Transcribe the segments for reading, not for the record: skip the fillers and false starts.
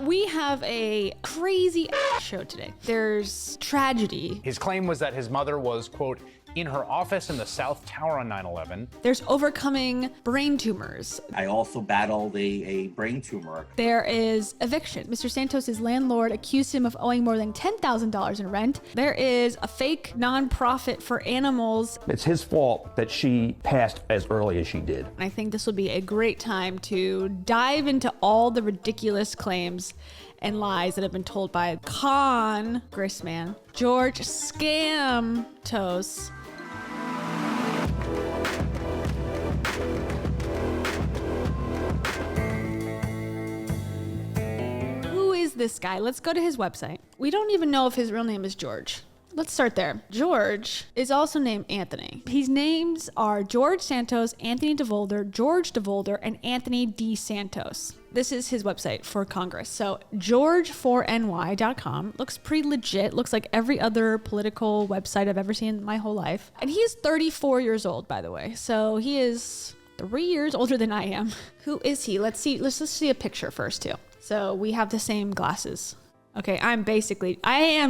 We have a crazy show today. There's tragedy. His claim was that his mother was, quote, in her office in the South Tower on 9/11. There's overcoming brain tumors. I also battled a brain tumor. There is eviction. Mr. Santos' landlord accused him of owing more than $10,000 in rent. There is a fake nonprofit for animals. It's his fault that she passed as early as she did. I think this would be a great time to dive into all the ridiculous claims and lies that have been told by CON-gressman George Santos. Who is this guy? Let's go to his website. We don't even know if his real name is George. Let's start there. George is also named Anthony. His names are George Santos, Anthony DeVolder, George DeVolder, and Anthony D. Santos. This is his website for Congress. So george4ny.com looks pretty legit. Looks like every other political website I've ever seen in my whole life. And he's 34 years old, by the way. So he is 3 years older than I am. Who is he? Let's see. Let's just see a picture first too. So we have the same glasses. Okay, I am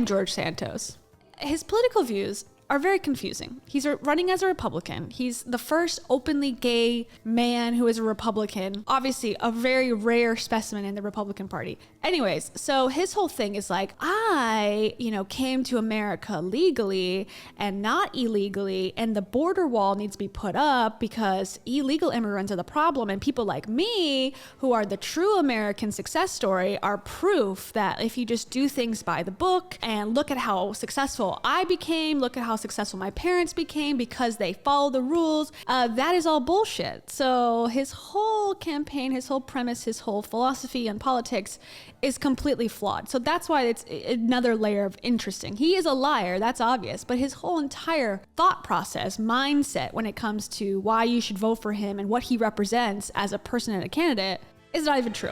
George Santos. His political views are very confusing. He's running as a Republican. He's the first openly gay man who is a Republican. Obviously, a very rare specimen in the Republican Party. Anyways, so his whole thing is like, I, came to America legally and not illegally, and the border wall needs to be put up because illegal immigrants are the problem, and people like me, who are the true American success story, are proof that if you just do things by the book and look at how successful I became, look at how successful my parents became because they follow the rules, that is all bullshit. So his whole campaign, his whole premise, his whole philosophy on politics is completely flawed. So that's why it's another layer of interesting. He is a liar, that's obvious, but his whole entire thought process, mindset when it comes to why you should vote for him and what he represents as a person and a candidate is not even true.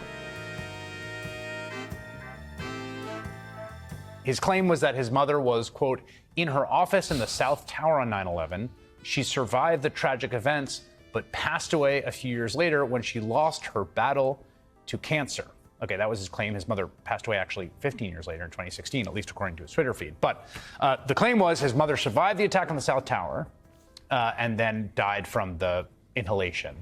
His claim was that his mother was, quote, in her office in the South Tower on 9/11. She survived the tragic events, but passed away a few years later when she lost her battle to cancer. Okay, that was his claim. His mother passed away actually 15 years later in 2016, at least according to his Twitter feed. But the claim was his mother survived the attack on the South Tower and then died from the inhalation.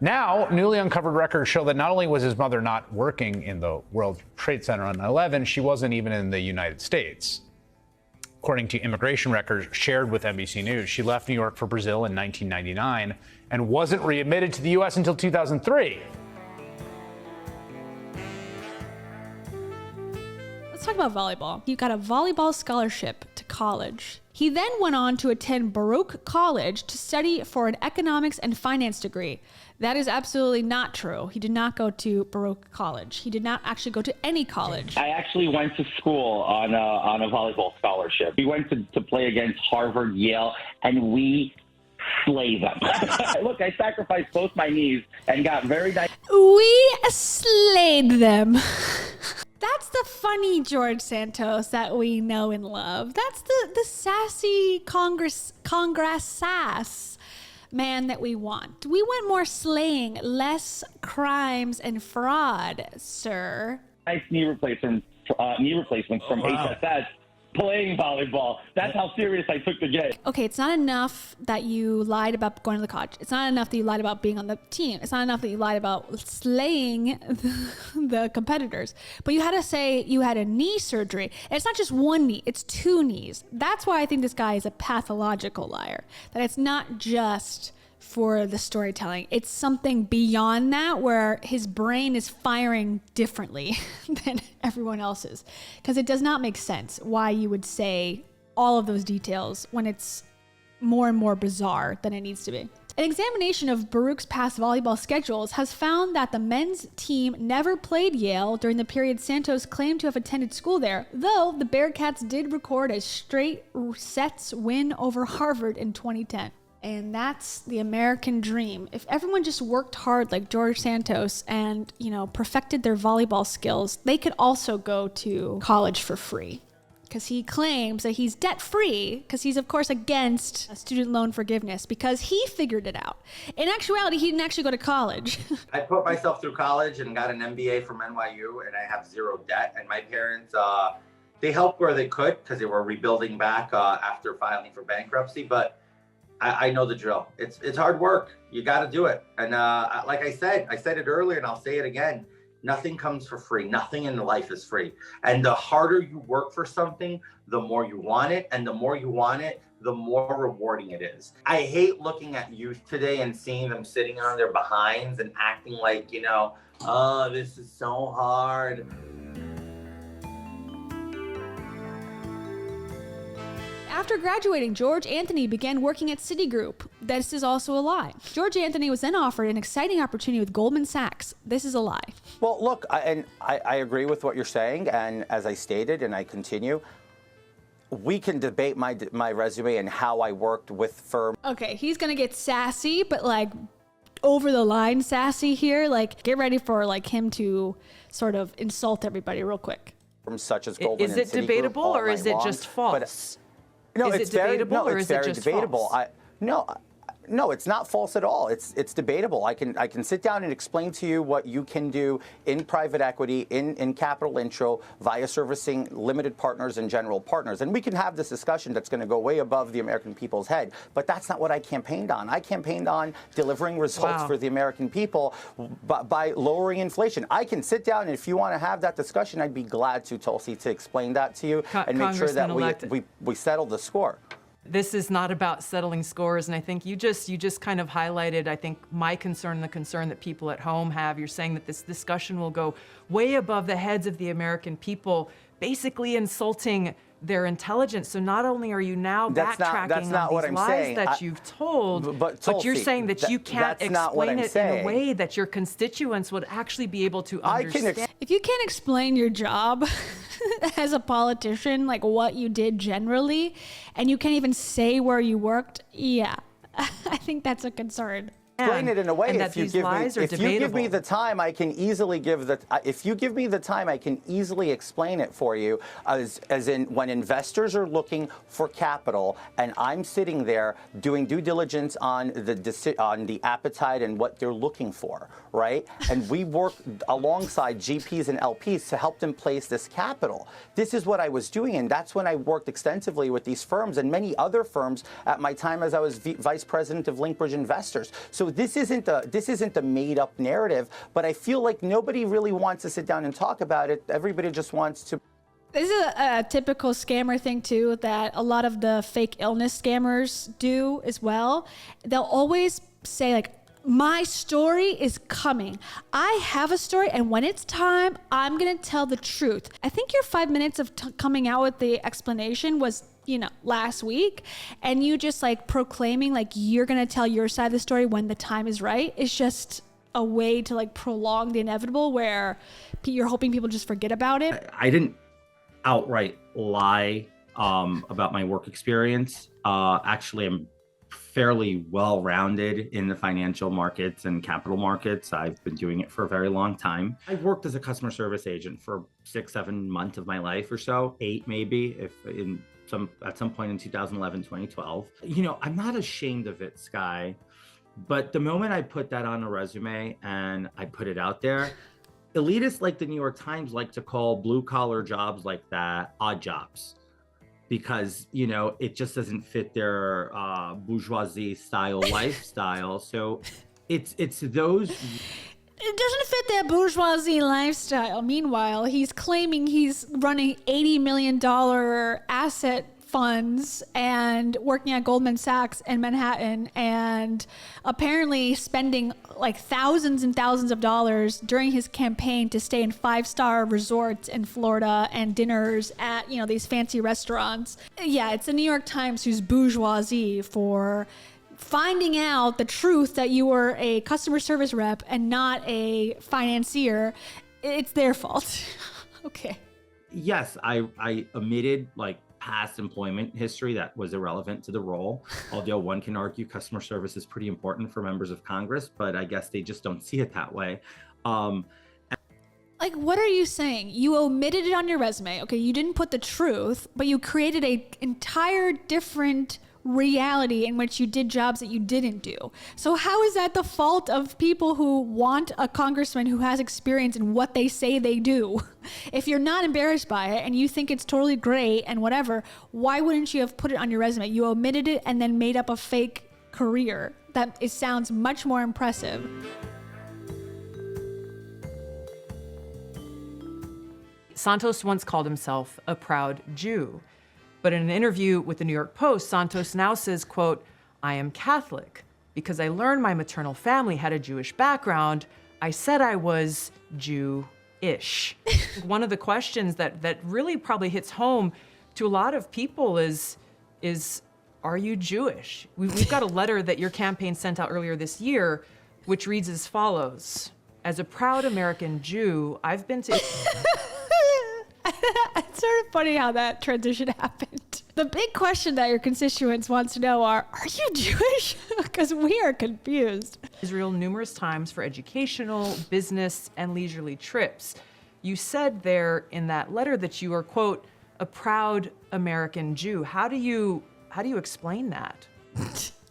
Now, newly uncovered records show that not only was his mother not working in the World Trade Center on 9/11, she wasn't even in the United States. According to immigration records shared with NBC News, she left New York for Brazil in 1999 and wasn't readmitted to the U.S. until 2003. Let's talk about volleyball. He got a volleyball scholarship to college. He then went on to attend Baruch College to study for an economics and finance degree. That is absolutely not true. He did not go to Baruch College. He did not actually go to any college. I actually went to school on a volleyball scholarship. We went to play against Harvard, Yale, and we slay them. Look, I sacrificed both my knees and got very nice. We slayed them. That's the funny George Santos that we know and love. That's the sassy Congress sass man that we want. We want more slaying, less crimes and fraud, sir. Nice knee replacements from HSS playing volleyball. That's how serious I took the game. Okay, it's not enough that you lied about going to the college. It's not enough that you lied about being on the team. It's not enough that you lied about slaying the competitors. But you had to say you had a knee surgery. And it's not just one knee, it's two knees. That's why I think this guy is a pathological liar. That it's not just for the storytelling. It's something beyond that where his brain is firing differently than everyone else's. Because it does not make sense why you would say all of those details when it's more and more bizarre than it needs to be. An examination of Baruch's past volleyball schedules has found that the men's team never played Yale during the period Santos claimed to have attended school there, though the Bearcats did record a straight sets win over Harvard in 2010. And that's the American dream. If everyone just worked hard like George Santos and, perfected their volleyball skills, they could also go to college for free. because he claims that he's debt-free because he's, of course, against student loan forgiveness because he figured it out. In actuality, he didn't actually go to college. I put myself through college and got an MBA from NYU, and I have zero debt. And my parents, they helped where they could because they were rebuilding back after filing for bankruptcy. But I know the drill. It's hard work. You got to do it. And like I said it earlier, and I'll say it again. Nothing comes for free. Nothing in life is free. And the harder you work for something, the more you want it. And the more you want it, the more rewarding it is. I hate looking at youth today and seeing them sitting on their behinds and acting like, oh, this is so hard. After graduating, George Anthony began working at Citigroup. This is also a lie. George Anthony was then offered an exciting opportunity with Goldman Sachs. This is a lie. Well, look, I agree with what you're saying, and as I stated, and I continue, we can debate my resume and how I worked with firms. Okay, he's gonna get sassy, but like over the line sassy here. Like, get ready for like him to sort of insult everybody real quick. Such as Goldman Is it and Citigroup debatable all or is night it long. just false? No, is it's it debatable very, or is it very just debatable. false? No, it's not false at all. It's debatable. I can sit down and explain to you what you can do in private equity, in capital intro, via servicing limited partners and general partners. And we can have this discussion that's going to go way above the American people's head. But that's not what I campaigned on. I campaigned on delivering results for the American people by lowering inflation. I can sit down, and if you want to have that discussion, I'd be glad to, Tulsi, to explain that to you and make sure that we settle the score. This is not about settling scores, and I think you just kind of highlighted, I think, my concern and the concern that people at home have. You're saying that this discussion will go way above the heads of the American people, basically insulting their intelligence. So not only are you now backtracking on these lies that you've told, but you're saying that you can't explain it in a way that your constituents would actually be able to understand. If you can't explain your job as a politician, like what you did generally, and you can't even say where you worked, yeah, I think that's a concern. Explain it in a way. If you give me the time, I can easily if you give me the time, I can easily explain it for you. As in, when investors are looking for capital, and I'm sitting there doing due diligence on the appetite and what they're looking for, right? And we work alongside GPs and LPs to help them place this capital. This is what I was doing, and that's when I worked extensively with these firms and many other firms at my time as I was vice president of Linkbridge Investors. So this isn't a made-up narrative, but I feel like nobody really wants to sit down and talk about it. Everybody just wants to. This is a typical scammer thing, too, that a lot of the fake illness scammers do as well. They'll always say, like, my story is coming. I have a story, and when it's time, I'm going to tell the truth. I think your 5 minutes of coming out with the explanation was, last week, and you just like proclaiming like you're going to tell your side of the story when the time is right is just a way to like prolong the inevitable where you're hoping people just forget about it. I didn't outright lie about my work experience. Actually, I'm fairly well-rounded in the financial markets and capital markets. I've been doing it for a very long time. I've worked as a customer service agent for 6-7 months of my life or so, 8 maybe, at some point in 2011, 2012. I'm not ashamed of it, Sky, but the moment I put that on a resume and I put it out there, elitists like the New York Times like to call blue-collar jobs like that odd jobs, because it just doesn't fit their bourgeoisie style lifestyle. So it's those. It doesn't fit that bourgeoisie lifestyle. Meanwhile, he's claiming he's running $80 million asset funds and working at Goldman Sachs in Manhattan, and apparently spending like thousands and thousands of dollars during his campaign to stay in 5-star resorts in Florida and dinners at, these fancy restaurants. Yeah, it's the New York Times who's bourgeoisie for finding out the truth that you were a customer service rep and not a financier. It's their fault. Okay. Yes, I omitted like past employment history that was irrelevant to the role. Although one can argue customer service is pretty important for members of Congress, but I guess they just don't see it that way. Like, what are you saying? You omitted it on your resume. Okay, you didn't put the truth, but you created a entire different reality in which you did jobs that you didn't do. So how is that the fault of people who want a congressman who has experience in what they say they do? If you're not embarrassed by it and you think it's totally great and whatever, why wouldn't you have put it on your resume? You omitted it and then made up a fake career. It sounds much more impressive. Santos once called himself a proud Jew. But in an interview with the New York Post, Santos now says, quote, "I am Catholic. Because I learned my maternal family had a Jewish background, I said I was Jew-ish." One of the questions that really probably hits home to a lot of people is are you Jewish? We've got a letter that your campaign sent out earlier this year, which reads as follows. As a proud American Jew, I've been to... It's sort of funny how that transition happened. The big question that your constituents wants to know are you Jewish? Because we are confused. Israel numerous times for educational, business, and leisurely trips. You said there in that letter that you are, quote, a proud American Jew. How do you explain that?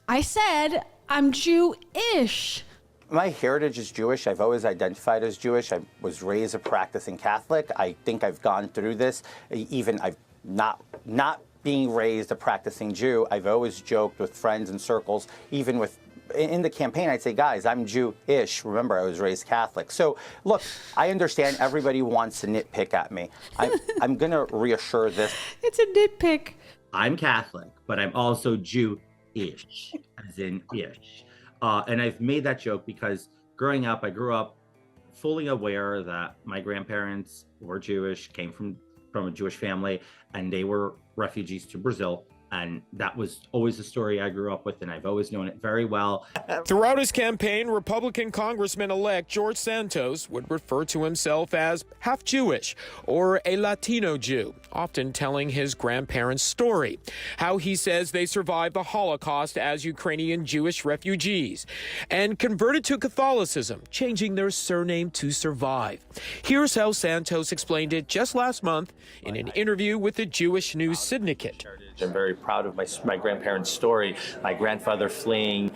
I said I'm Jew-ish. My heritage is Jewish. I've always identified as Jewish. I was raised a practicing Catholic. I think I've gone through this. Even I've not being raised a practicing Jew. I've always joked with friends and circles, even in the campaign, I'd say, guys, I'm Jew-ish. Remember, I was raised Catholic. So, look, I understand everybody wants to nitpick at me. I'm going to reassure this. It's a nitpick. I'm Catholic, but I'm also Jew-ish, as in ish. And I've made that joke because growing up, I grew up fully aware that my grandparents were Jewish, came from a Jewish family, and they were refugees to Brazil. And that was always the story I grew up with, and I've always known it very well. Throughout his campaign, Republican Congressman-elect George Santos would refer to himself as half Jewish or a Latino Jew, often telling his grandparents' story, how he says they survived the Holocaust as Ukrainian Jewish refugees and converted to Catholicism, changing their surname to survive. Here's how Santos explained it just last month in an interview with the Jewish News Syndicate. I'm very proud of my grandparents' story. My grandfather fleeing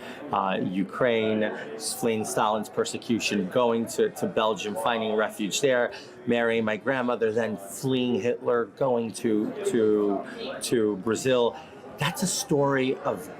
Ukraine, fleeing Stalin's persecution, going to Belgium, finding refuge there, marrying my grandmother, then fleeing Hitler, going to Brazil. That's a story of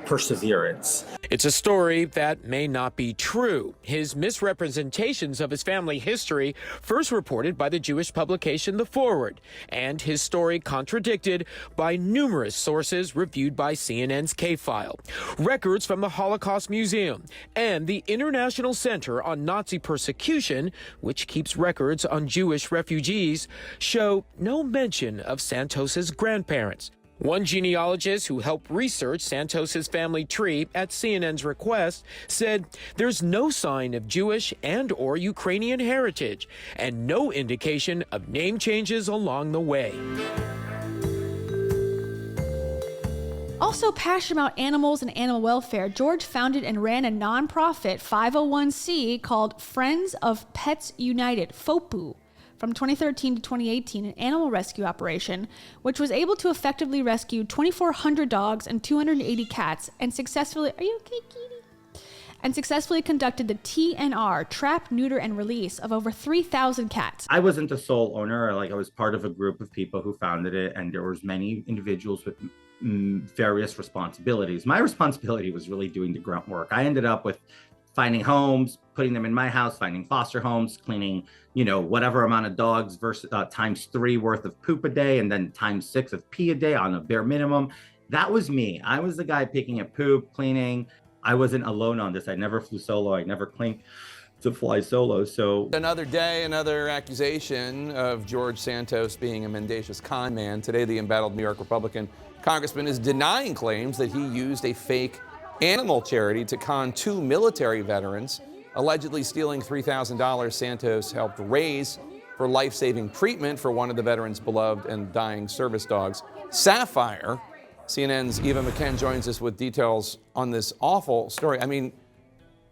perseverance. It's a story that may not be true. His misrepresentations of his family history first reported by the Jewish publication The Forward, and his story contradicted by numerous sources reviewed by CNN's K-File. Records from the Holocaust Museum and the International Center on Nazi Persecution, which keeps records on Jewish refugees, show no mention of Santos's grandparents. One genealogist who helped research Santos's family tree at CNN's request said there's no sign of Jewish and/or Ukrainian heritage and no indication of name changes along the way. Also passionate about animals and animal welfare, George founded and ran a nonprofit 501c called Friends of Pets United, FOPU. From 2013 to 2018, an animal rescue operation, which was able to effectively rescue 2,400 dogs and 280 cats and successfully, are you okay, kitty? And successfully conducted the TNR, trap, neuter, and release of over 3,000 cats. I wasn't the sole owner. I was part of a group of people who founded it, and there was many individuals with various responsibilities. My responsibility was really doing the grunt work. I ended up with finding homes, putting them in my house, finding foster homes, cleaning, whatever amount of dogs versus times 3 worth of poop a day, and then times 6 of pee a day on a bare minimum. That was me. I was the guy picking up poop, cleaning. I wasn't alone on this. I never flew solo. I never claimed to fly solo. So another day, another accusation of George Santos being a mendacious con man. Today, the embattled New York Republican congressman is denying claims that he used a fake animal charity to con 2 military veterans, allegedly stealing $3,000 Santos helped raise for life-saving treatment for one of the veterans' beloved and dying service dogs,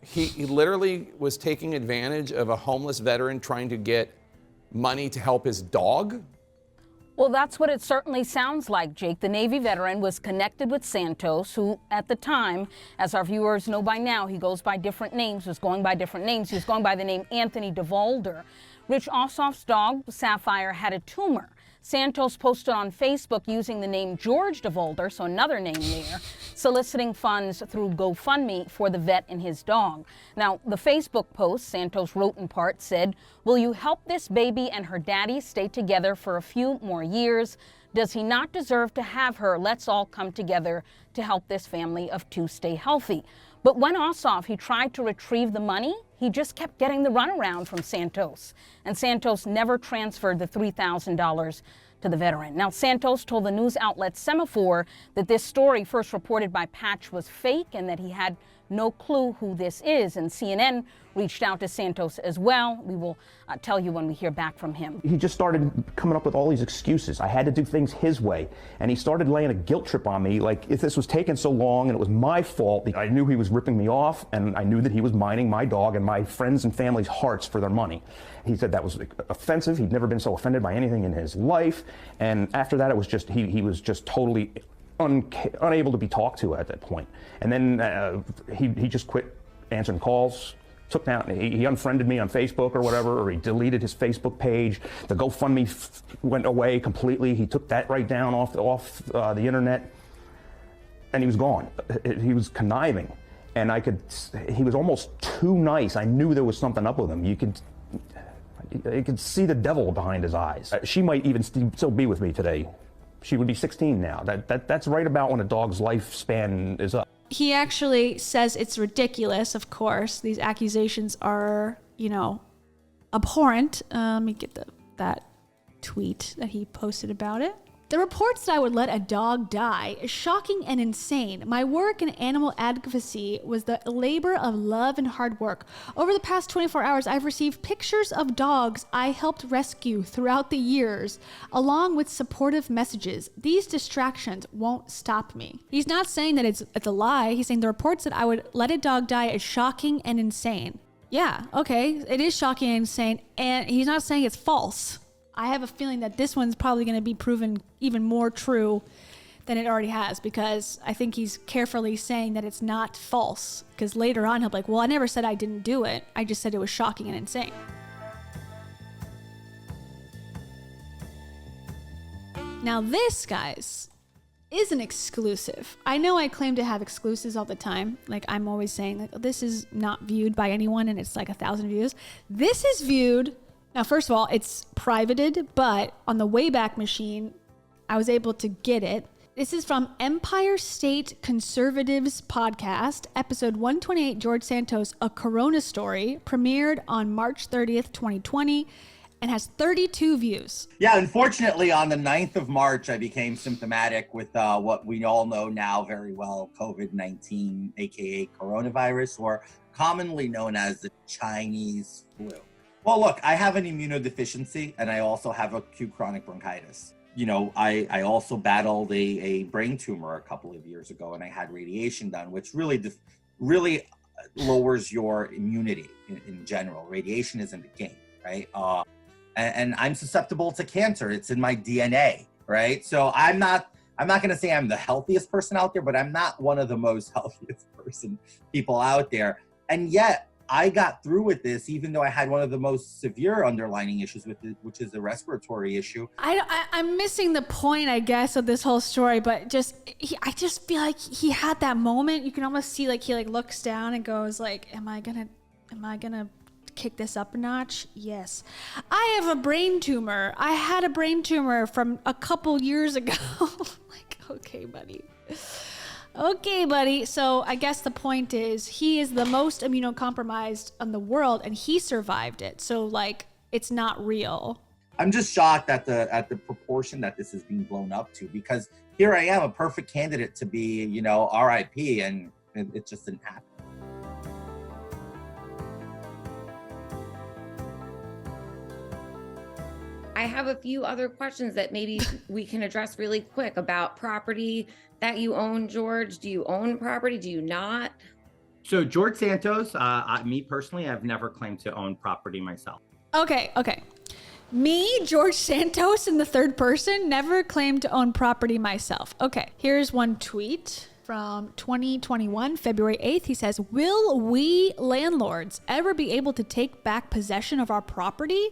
He literally was taking advantage of a homeless veteran trying to get money to help his dog? Well, that's what it certainly sounds like, Jake. The Navy veteran was connected with Santos, who at the time, as our viewers know by now, he goes by different names, was going by different names. He was going by the name Anthony DeVolder. Rich Ossoff's dog, Sapphire, had a tumor. Santos posted on Facebook using the name George DeVolder, so another name there, soliciting funds through GoFundMe for the vet and his dog. Now, the Facebook post, Santos wrote in part, said, "Will you help this baby and her daddy stay together for a few more years? Does he not deserve to have her? Let's all come together to help this family of two stay healthy." But when Ossoff, he tried to retrieve the money, he just kept getting the runaround from Santos. And Santos never transferred the $3,000 to the veteran. Now, Santos told the news outlet Semaphore that this story, first reported by Patch, was fake and that he had no clue who this is. And CNN reached out to Santos as well. We will tell you when we hear back from him. He just started coming up with all these excuses. I had to do things his way. And he started laying a guilt trip on me, like if this was taking so long and it was my fault. I knew he was ripping me off, and I knew that he was mining my dog and my friends and family's hearts for their money. He said that was offensive. He'd never been so offended by anything in his life. And after that, it was just, he was just totally unable to be talked to at that point. And then he just quit answering calls, took down, he unfriended me on Facebook or whatever, or he deleted his Facebook page. The GoFundMe went away completely. He took that right down off the internet, and he was gone. He was conniving, and he was almost too nice. I knew there was something up with him. You could see the devil behind his eyes. She might even still be with me today. She would be 16 now. That's right about when a dog's lifespan is up. He actually says it's ridiculous, of course. These accusations are, abhorrent. Let me get that tweet that he posted about it. The reports that I would let a dog die is shocking and insane. My work in animal advocacy was the labor of love and hard work. Over the past 24 hours, I've received pictures of dogs I helped rescue throughout the years, along with supportive messages. These distractions won't stop me. He's not saying that it's a lie. He's saying the reports that I would let a dog die is shocking and insane. Yeah, okay, it is shocking and insane, and he's not saying it's false. I have a feeling that this one's probably going to be proven even more true than it already has, because I think he's carefully saying that it's not false, because later on he'll be like, well, I never said I didn't do it. I just said it was shocking and insane. Now this, guys, is an exclusive. I know I claim to have exclusives all the time. Like, I'm always saying, like, this is not viewed by anyone and it's like 1,000 views. This is viewed. Now, first of all, it's privated, but on the Wayback Machine, I was able to get it. This is from Empire State Conservatives podcast, episode 128, George Santos, A Corona Story, premiered on March 30th, 2020, and has 32 views. Yeah, unfortunately, on the 9th of March, I became symptomatic with what we all know now very well, COVID-19, aka coronavirus, or commonly known as the Chinese flu. Well, look, I have an immunodeficiency, and I also have acute chronic bronchitis. I also battled a brain tumor a couple of years ago, and I had radiation done, which really lowers your immunity in general. Radiation isn't a game, right? And I'm susceptible to cancer. It's in my DNA, right? So I'm not going to say I'm the healthiest person out there, but I'm not one of the most healthiest people out there. And yet, I got through with this, even though I had one of the most severe underlying issues with it, which is the respiratory issue. I'm missing the point, I guess, of this whole story, but I just feel like he had that moment. You can almost see, like, he looks down and goes, like, am I gonna kick this up a notch? Yes. I have a brain tumor. I had a brain tumor from a couple years ago. Like, okay, buddy. Okay, buddy. So I guess the point is he is the most immunocompromised in the world, and he survived it. So, like, it's not real. I'm just shocked at the proportion that this is being blown up to, because here I am, a perfect candidate to be, RIP, and it just didn't happen. I have a few other questions that maybe we can address really quick about property that you own, George. Do you own property? Do you not? So George Santos, me personally, I've never claimed to own property myself. Okay. Me, George Santos, in the third person, never claimed to own property myself. Okay, here's one tweet from 2021, February 8th. He says, will we landlords ever be able to take back possession of our property?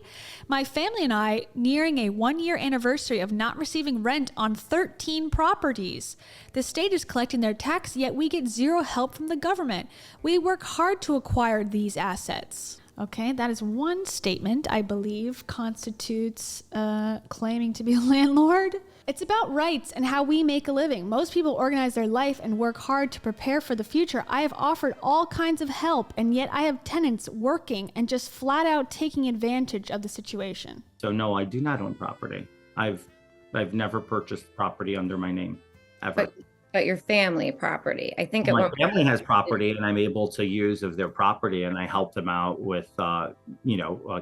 My family and I nearing a 1-year anniversary of not receiving rent on 13 properties. The state is collecting their tax, yet we get zero help from the government. We work hard to acquire these assets. Okay, that is one statement I believe constitutes claiming to be a landlord. It's about rights and how we make a living. Most people organize their life and work hard to prepare for the future. I have offered all kinds of help, and yet I have tenants working and just flat out taking advantage of the situation. So no, I do not own property. I've never purchased property under my name, ever. But your family property, I think. My family has property, and I'm able to use of their property, and I help them out with,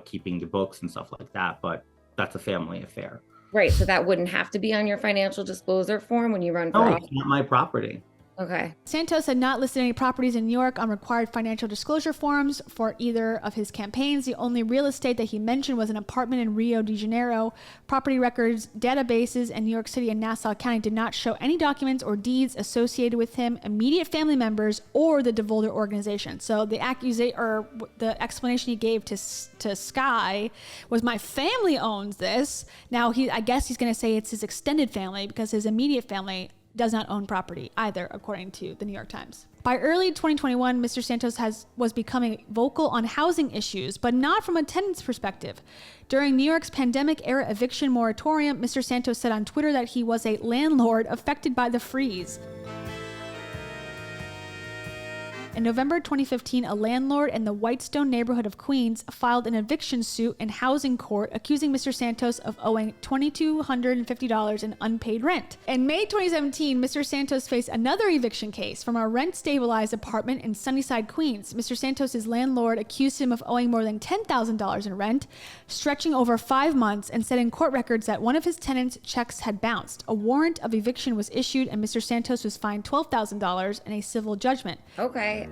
keeping the books and stuff like that. But that's a family affair. Right. So that wouldn't have to be on your financial disclosure form when you run for office. It's not my property. Okay. Santos had not listed any properties in New York on required financial disclosure forms for either of his campaigns. The only real estate that he mentioned was an apartment in Rio de Janeiro. Property records, databases in New York City and Nassau County did not show any documents or deeds associated with him, immediate family members, or the DeVolder organization. So the the explanation he gave to Sky was, my family owns this. Now I guess he's going to say it's his extended family, because his immediate family does not own property either, according to the New York Times. By early 2021, Mr. Santos was becoming vocal on housing issues, but not from a tenant's perspective. During New York's pandemic-era eviction moratorium, Mr. Santos said on Twitter that he was a landlord affected by the freeze. In November 2015, a landlord in the Whitestone neighborhood of Queens filed an eviction suit in housing court accusing Mr. Santos of owing $2,250 in unpaid rent. In May 2017, Mr. Santos faced another eviction case from a rent-stabilized apartment in Sunnyside, Queens. Mr. Santos' landlord accused him of owing more than $10,000 in rent, stretching over 5 months, and said in court records that one of his tenants' checks had bounced. A warrant of eviction was issued, and Mr. Santos was fined $12,000 in a civil judgment. Okay.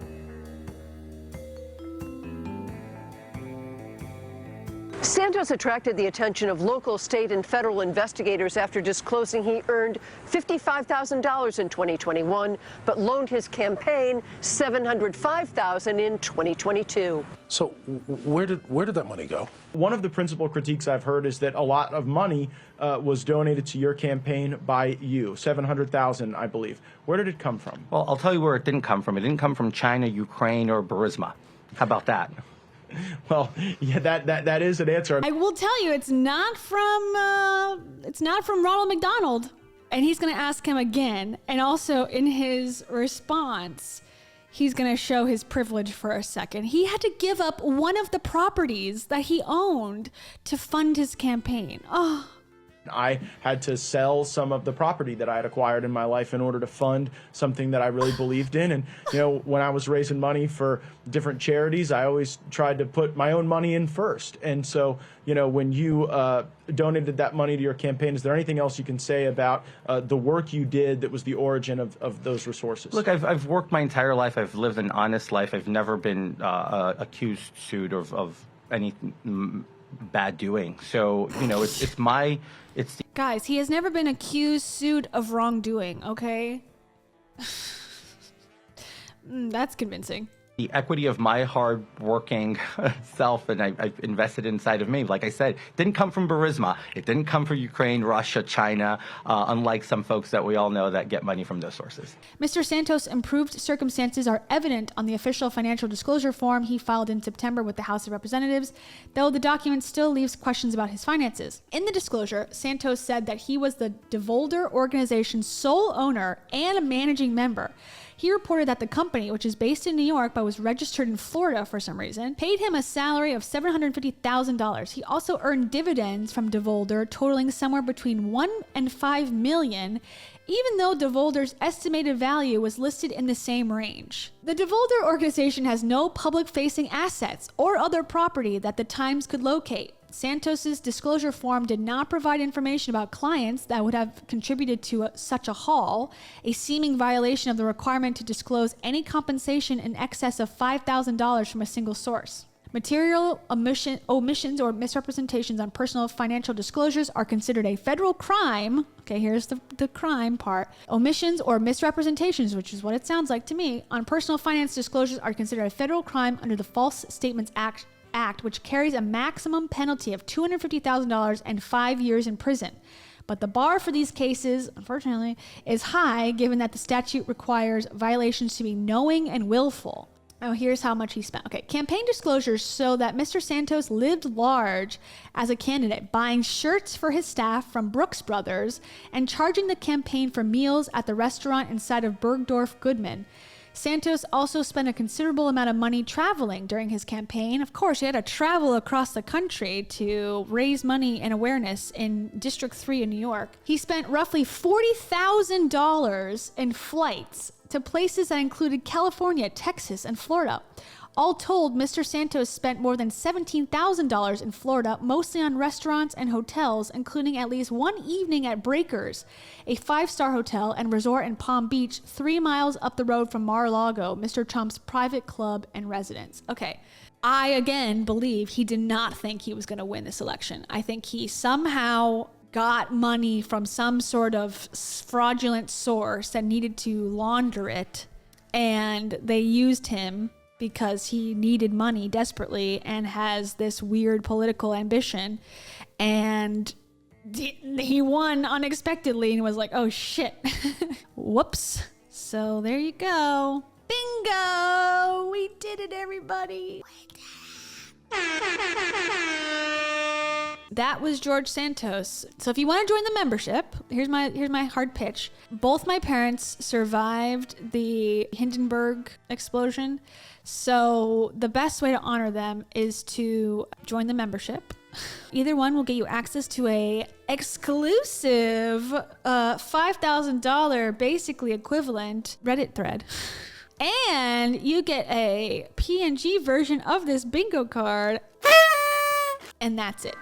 Santos attracted the attention of local, state, and federal investigators after disclosing he earned $55,000 in 2021, but loaned his campaign $705,000 in 2022. So where did that money go? One of the principal critiques I've heard is that a lot of money was donated to your campaign by you, $700,000, I believe. Where did it come from? Well, I'll tell you where it didn't come from. It didn't come from China, Ukraine, or Burisma. How about that? Well, yeah, that is an answer. I will tell you, it's not from Ronald McDonald, and he's going to ask him again. And also, in his response, he's going to show his privilege for a second. He had to give up one of the properties that he owned to fund his campaign. Oh. I had to sell some of the property that I had acquired in my life in order to fund something that I really believed in. And, when I was raising money for different charities, I always tried to put my own money in first. And so, when you donated that money to your campaign, is there anything else you can say about the work you did that was the origin of those resources? Look, I've worked my entire life. I've lived an honest life. I've never been accused, sued of any bad doing. So, Guys, he has never been accused, sued of wrongdoing, okay? That's convincing. The equity of my hard-working self, and I've invested inside of me. Like I said, it didn't come from Burisma. It didn't come from Ukraine, Russia, China, unlike some folks that we all know that get money from those sources. Mr. Santos' improved circumstances are evident on the official financial disclosure form he filed in September with the House of Representatives, though the document still leaves questions about his finances. In the disclosure, Santos said that he was the DeVolder organization's sole owner and a managing member. He reported that the company, which is based in New York but was registered in Florida for some reason, paid him a salary of $750,000. He also earned dividends from DeVolder totaling somewhere between $1 and $5 million, even though DeVolder's estimated value was listed in the same range. The DeVolder organization has no public-facing assets or other property that the Times could locate. Santos's disclosure form did not provide information about clients that would have contributed to such a haul, a seeming violation of the requirement to disclose any compensation in excess of $5,000 from a single source. Material omissions or misrepresentations on personal financial disclosures are considered a federal crime. Okay, here's the crime part. Omissions or misrepresentations, which is what it sounds like to me, on personal finance disclosures are considered a federal crime under the False Statements Act, which carries a maximum penalty of $250,000 and 5 years in prison. But the bar for these cases, unfortunately, is high given that the statute requires violations to be knowing and willful. Oh, here's how much he spent. Okay, campaign disclosures show that Mr. Santos lived large as a candidate, buying shirts for his staff from Brooks Brothers and charging the campaign for meals at the restaurant inside of Bergdorf Goodman. Santos also spent a considerable amount of money traveling during his campaign. Of course, he had to travel across the country to raise money and awareness in District 3 in New York. He spent roughly $40,000 in flights to places that included California, Texas, and Florida. All told, Mr. Santos spent more than $17,000 in Florida, mostly on restaurants and hotels, including at least one evening at Breakers, a 5-star hotel and resort in Palm Beach, 3 miles up the road from Mar-a-Lago, Mr. Trump's private club and residence. Okay, I again believe he did not think he was going to win this election. I think he somehow got money from some sort of fraudulent source that needed to launder it, and they used him because he needed money desperately and has this weird political ambition, and he won unexpectedly and was like, oh shit. Whoops. So there you go. Bingo! We did it, everybody. We did it. That was George Santos. So if you want to join the membership, here's my hard pitch. Both my parents survived the Hindenburg explosion. So the best way to honor them is to join the membership. Either one will get you access to a exclusive $5,000 basically equivalent Reddit thread. And you get a PNG version of this bingo card. And that's it.